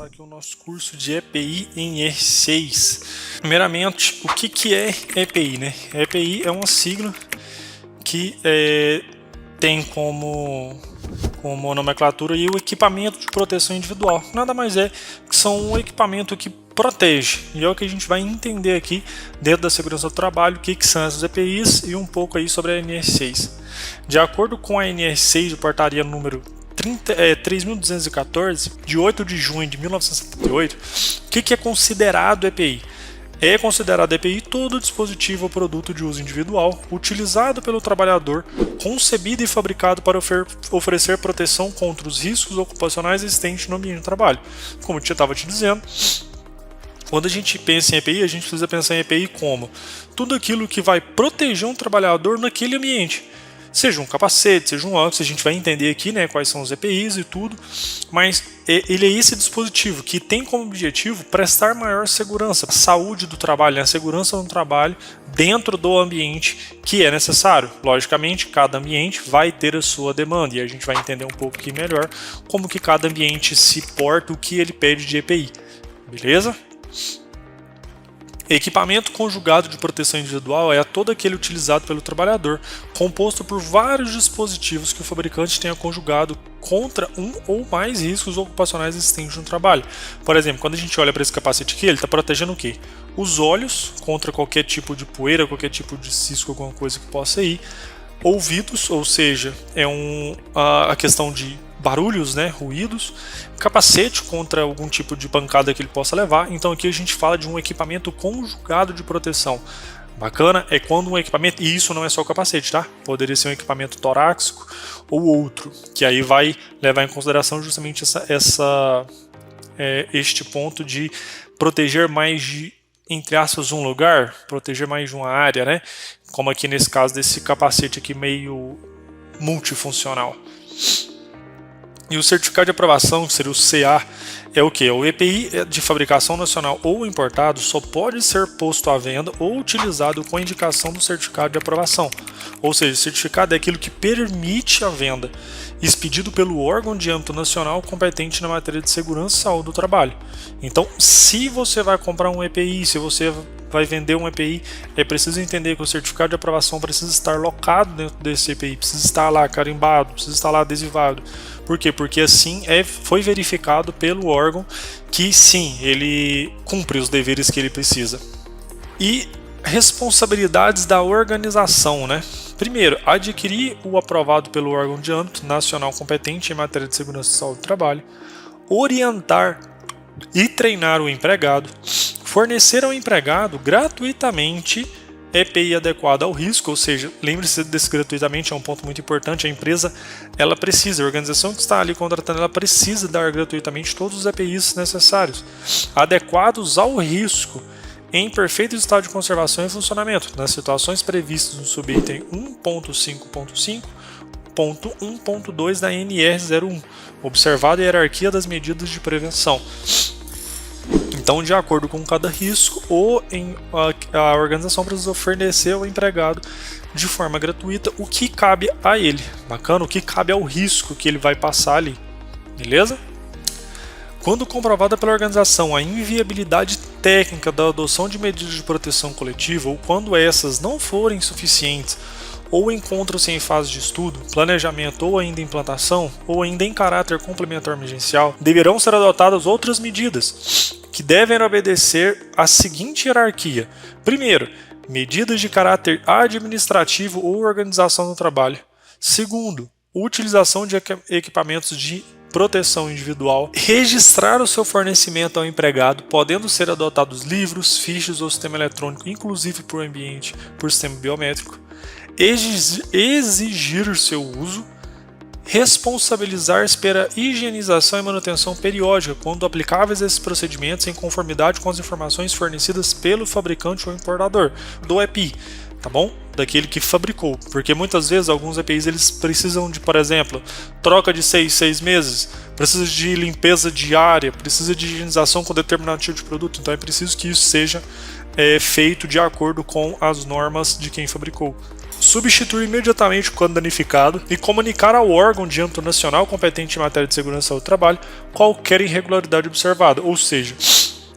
começar aqui o nosso curso de EPI em R6. Primeiramente, o que é EPI, né? EPI é uma sigla que tem como nomenclatura aí o equipamento de proteção individual. Nada mais é que são um equipamento que protege, e é o que a gente vai entender aqui dentro da segurança do trabalho, o que são essas EPIs e um pouco aí sobre a NR6. De acordo com a NR6 de portaria número 3.214, de 8 de junho de 1978, o que é considerado EPI? É considerado EPI todo dispositivo ou produto de uso individual utilizado pelo trabalhador, concebido e fabricado para oferecer proteção contra os riscos ocupacionais existentes no ambiente de trabalho. Como eu estava te dizendo, quando a gente pensa em EPI, a gente precisa pensar em EPI como tudo aquilo que vai proteger um trabalhador naquele ambiente. Seja um capacete, seja um óculos, a gente vai entender aqui, né, quais são os EPIs e tudo, mas ele é esse dispositivo que tem como objetivo prestar maior segurança, a saúde do trabalho, a segurança do trabalho dentro do ambiente que é necessário. Logicamente, cada ambiente vai ter a sua demanda e a gente vai entender um pouco aqui melhor como que cada ambiente se porta, o que ele pede de EPI, beleza? Equipamento conjugado de proteção individual é todo aquele utilizado pelo trabalhador, composto por vários dispositivos que o fabricante tenha conjugado contra um ou mais riscos ocupacionais existentes no trabalho. Por exemplo, quando a gente olha para esse capacete aqui, ele está protegendo o quê? Os olhos contra qualquer tipo de poeira, qualquer tipo de cisco, alguma coisa que possa ir. Ouvidos, ou seja, é a questão de barulhos, né, ruídos, capacete contra algum tipo de pancada que ele possa levar. Então aqui a gente fala de um equipamento conjugado de proteção. Bacana é quando um equipamento, e isso não é só o capacete, tá? Poderia ser um equipamento torácico ou outro, que aí vai levar em consideração justamente este ponto de proteger mais de, entre aspas, um lugar, proteger mais de uma área, né? Como aqui nesse caso desse capacete aqui meio multifuncional. E o certificado de aprovação, que seria o CA, é o que? O EPI de fabricação nacional ou importado só pode ser posto à venda ou utilizado com a indicação do certificado de aprovação. Ou seja, o certificado é aquilo que permite a venda, expedido pelo órgão de âmbito nacional competente na matéria de segurança e saúde do trabalho. Então, se você vai comprar um EPI, se você vai vender um EPI, é preciso entender que o certificado de aprovação precisa estar locado dentro desse EPI, precisa estar lá carimbado, precisa estar lá adesivado. Por quê? Porque assim foi verificado pelo órgão que sim, ele cumpre os deveres que ele precisa. E responsabilidades da organização, né? Primeiro, adquirir o aprovado pelo órgão de âmbito nacional competente em matéria de segurança e saúde do trabalho, orientar e treinar o empregado, fornecer ao empregado gratuitamente EPI adequado ao risco, ou seja, lembre-se desse gratuitamente, é um ponto muito importante, a empresa, ela precisa, a organização que está ali contratando, ela precisa dar gratuitamente todos os EPIs necessários, adequados ao risco, em perfeito estado de conservação e funcionamento, nas situações previstas no subitem 1.5.5.1.2 da NR01, observada a hierarquia das medidas de prevenção. Então, de acordo com cada risco, a organização precisa fornecer ao empregado de forma gratuita o que cabe a ele. Bacana? O que cabe ao risco que ele vai passar ali. Beleza? Quando comprovada pela organização a inviabilidade técnica da adoção de medidas de proteção coletiva ou quando essas não forem suficientes ou encontram-se em fase de estudo, planejamento ou ainda implantação, ou ainda em caráter complementar emergencial, deverão ser adotadas outras medidas que devem obedecer à seguinte hierarquia. Primeiro, medidas de caráter administrativo ou organização do trabalho. Segundo, utilização de equipamentos de proteção individual. Registrar o seu fornecimento ao empregado, podendo ser adotados livros, fichas ou sistema eletrônico, inclusive por ambiente, por sistema biométrico. Exigir o seu uso, responsabilizar-se pela higienização e manutenção periódica quando aplicáveis a esses procedimentos em conformidade com as informações fornecidas pelo fabricante ou importador do EPI, tá bom? Daquele que fabricou, porque muitas vezes alguns EPIs eles precisam de, por exemplo, troca de 6 meses, precisa de limpeza diária, precisa de higienização com determinado tipo de produto, então é preciso que isso seja feito de acordo com as normas de quem fabricou. substituir imediatamente o cano danificado e comunicar ao órgão de âmbito nacional competente em matéria de segurança do trabalho qualquer irregularidade observada. Ou seja,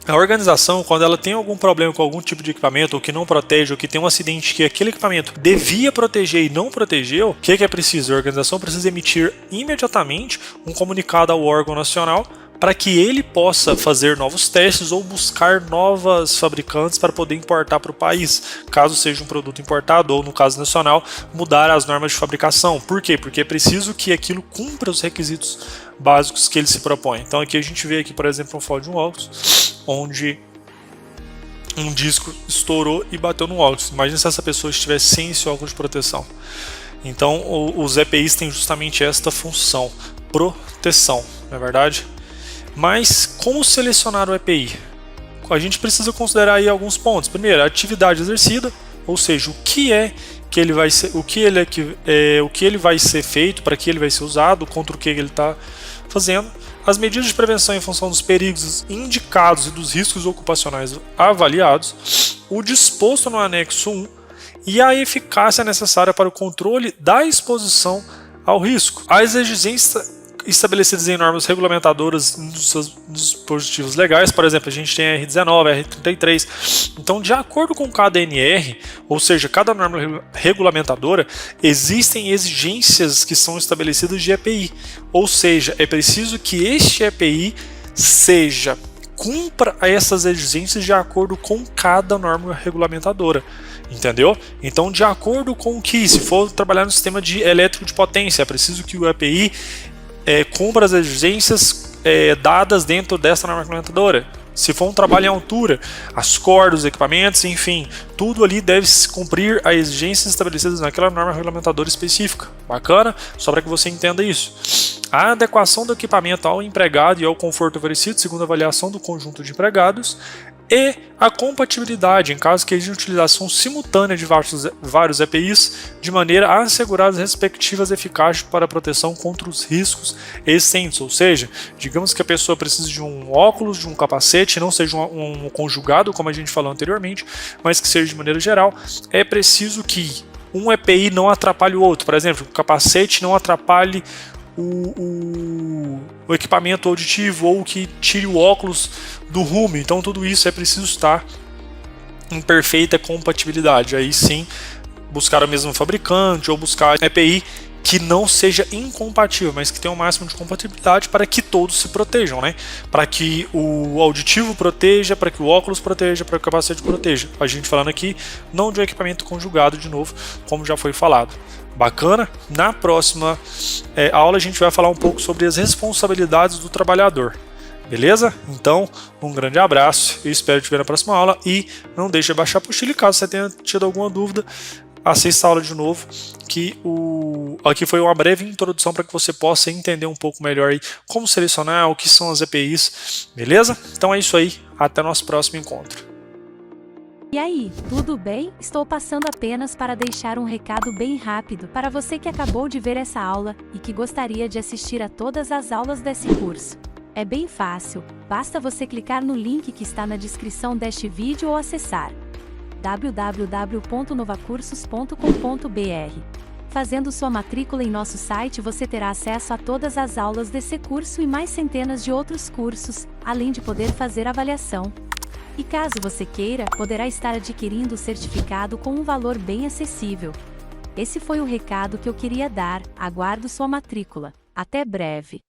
a organização, quando ela tem algum problema com algum tipo de equipamento, ou que não protege, ou que tem um acidente que aquele equipamento devia proteger e não protegeu, o que é preciso? A organização precisa emitir imediatamente um comunicado ao órgão nacional para que ele possa fazer novos testes ou buscar novas fabricantes para poder importar para o país, caso seja um produto importado ou, no caso nacional, mudar as normas de fabricação. Por quê? Porque é preciso que aquilo cumpra os requisitos básicos que ele se propõe. Então aqui a gente vê aqui, por exemplo, um fall de um óculos, onde um disco estourou e bateu no óculos. Imagina se essa pessoa estivesse sem esse óculos de proteção. Então os EPIs têm justamente esta função, proteção, não é verdade? Mas como selecionar o EPI? A gente precisa considerar aí alguns pontos. Primeiro, a atividade exercida, ou seja, o que ele vai ser, o que ele vai ser feito, para que ele vai ser usado, contra o que ele está fazendo. As medidas de prevenção em função dos perigos indicados e dos riscos ocupacionais avaliados, o disposto no anexo 1 e a eficácia necessária para o controle da exposição ao risco. As exigências estabelecidas em normas regulamentadoras dos seus dispositivos legais, por exemplo, a gente tem a R19, a R33. Então, de acordo com cada NR, ou seja, cada norma regulamentadora, existem exigências que são estabelecidas de EPI. Ou seja, é preciso que este EPI cumpra essas exigências de acordo com cada norma regulamentadora. Entendeu? Então, de acordo com que, se for trabalhar no sistema elétrico de potência, é preciso que o EPI cumpra as exigências dadas dentro dessa norma regulamentadora. Se for um trabalho em altura, as cordas, os equipamentos, enfim, tudo ali deve se cumprir as exigências estabelecidas naquela norma regulamentadora específica. Bacana? Só para que você entenda isso. A adequação do equipamento ao empregado e ao conforto oferecido, segundo a avaliação do conjunto de empregados, e a compatibilidade, em caso que exista utilização simultânea de vários EPIs, de maneira a assegurar as respectivas eficácias para a proteção contra os riscos existentes. Ou seja, digamos que a pessoa precisa de um óculos, de um capacete, não seja um conjugado, como a gente falou anteriormente, mas que seja de maneira geral, é preciso que um EPI não atrapalhe o outro. Por exemplo, o capacete não atrapalhe o equipamento auditivo, ou que tire o óculos do rumo. Então tudo isso é preciso estar em perfeita compatibilidade. Aí sim, buscar o mesmo fabricante ou buscar EPI que não seja incompatível, mas que tenha o máximo de compatibilidade para que todos se protejam, né? Para que o auditivo proteja, para que o óculos proteja, para que o capacete proteja. A gente falando aqui não de um equipamento conjugado de novo, como já foi falado. Bacana? Na próxima aula a gente vai falar um pouco sobre as responsabilidades do trabalhador. Beleza? Então, um grande abraço, eu espero te ver na próxima aula e não deixe de baixar a apostila. Caso você tenha tido alguma dúvida, assista a aula de novo, que aqui foi uma breve introdução para que você possa entender um pouco melhor aí como selecionar, o que são as EPIs, beleza? Então é isso aí, até nosso próximo encontro. E aí, tudo bem? Estou passando apenas para deixar um recado bem rápido para você que acabou de ver essa aula e que gostaria de assistir a todas as aulas desse curso. É bem fácil, basta você clicar no link que está na descrição deste vídeo ou acessar www.novacursos.com.br. Fazendo sua matrícula em nosso site, você terá acesso a todas as aulas desse curso e mais centenas de outros cursos, além de poder fazer avaliação. E caso você queira, poderá estar adquirindo o certificado com um valor bem acessível. Esse foi o recado que eu queria dar, aguardo sua matrícula. Até breve!